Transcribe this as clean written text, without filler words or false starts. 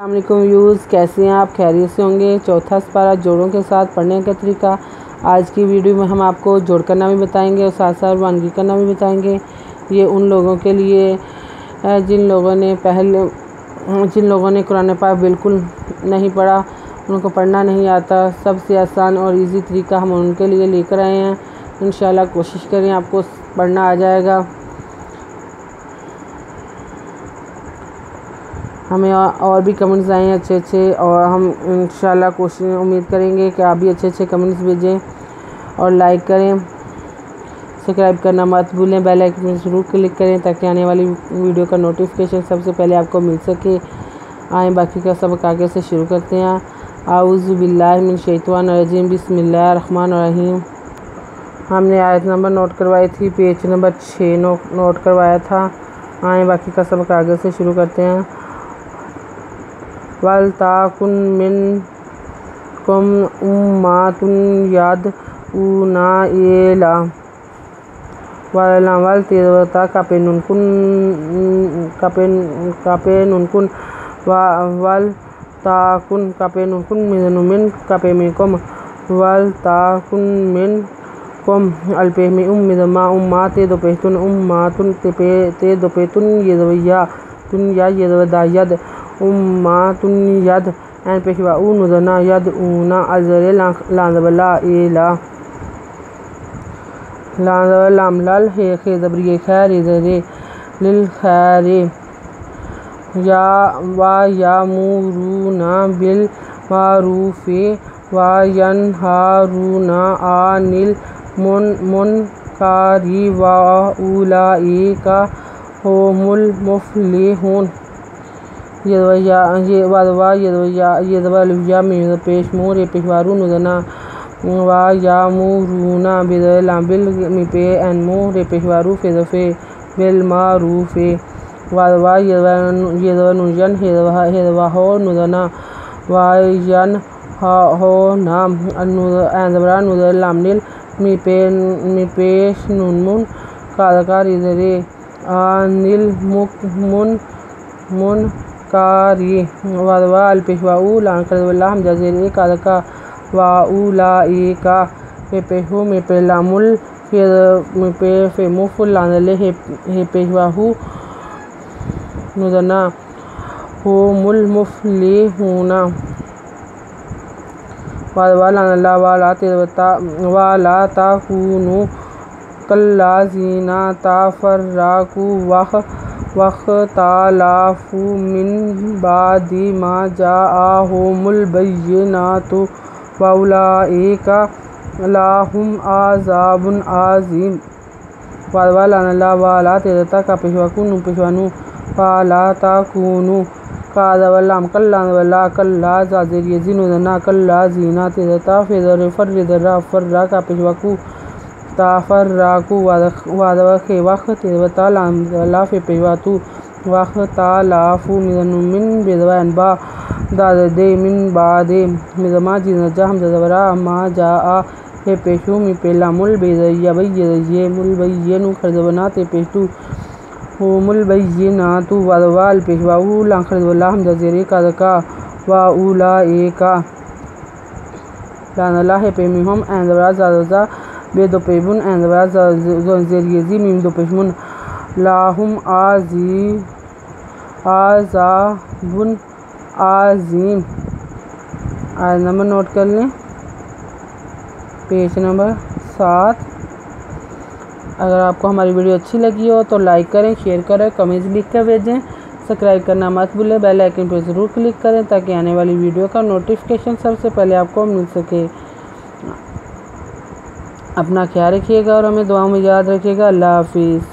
السلام علیکم ویوز، کیسے ہیں آپ؟ خیریت سے ہوں گے۔ چوتھا سپارہ جوڑوں کے ساتھ پڑھنے کا طریقہ آج کی ویڈیو میں ہم آپ کو جوڑ کرنا بھی بتائیں گے اور ساتھ ساتھ روانگی کرنا بھی بتائیں گے۔ یہ ان لوگوں کے لیے جن لوگوں نے قرآن پاک بالکل نہیں پڑھا، ان کو پڑھنا نہیں آتا، سب سے آسان اور ایزی طریقہ ہم ان کے لیے لے کر آئے ہیں۔ انشاءاللہ کوشش کریں آپ کو پڑھنا آ جائے گا۔ ہمیں اور بھی کمنٹس آئے ہیں اچھے اور ہم انشاءاللہ امید کریں گے کہ آپ بھی اچھے کمنٹس بھیجیں اور لائک کریں، سبسکرائب کرنا مت بھولیں، بیل آئکن پر ضرور کلک کریں تاکہ آنے والی ویڈیو کا نوٹیفیکیشن سب سے پہلے آپ کو مل سکے۔ آئیں باقی کا سبق آگے سے شروع کرتے ہیں۔ اعوذ باللہ من الشیطان الرجیم، بسم اللہ الرحمن الرحیم۔ ہم نے آیت نمبر نوٹ کروائی تھی، پیج نمبر 6 نوٹ کروایا تھا۔ آئیں باقی کا سبق آگے سے شروع کرتے ہیں۔ وَلْتَکُن مِّنکُمْ أُمَّةٌ يَدْعُونَ إِلَى وَلْتَکُن مِّنکُمْ وَيَأْمُرُونَ بِالْمَعْرُوفِ وَيَنْهَوْنَ عَنِ الْمُنكَرِ وَأُولَئِكَ هُمُ الْمُفْلِحُونَ۔ وَلَا تَكُونُوا كَالَّذِينَ تَفَرَّقُوا وَاخْتَلَفُوا مِن بَعْدِ مَا جَاءَهُمُ الْبَيِّنَاتُ وَأُولَئِكَ لَهُمْ عَذَابٌ عَظِيمٌ۔ وَلَا تَكُونُوا واختلافوا من بعد ما جاء البينات وأولئك لهم عذاب عظیم۔ آیت نمبر نوٹ کر لیں، پیج نمبر 7۔ اگر آپ کو ہماری ویڈیو اچھی لگی ہو تو لائک کریں، شیئر کریں، کمنٹس لکھ کر بھیجیں، سبسکرائب کرنا مت بھولیں، بیل آئکن پر ضرور کلک کریں تاکہ آنے والی ویڈیو کا نوٹیفیکیشن سب سے پہلے آپ کو مل سکے۔ اپنا خیال رکھیے گا اور ہمیں دعاؤں میں یاد رکھیے گا۔ اللہ حافظ۔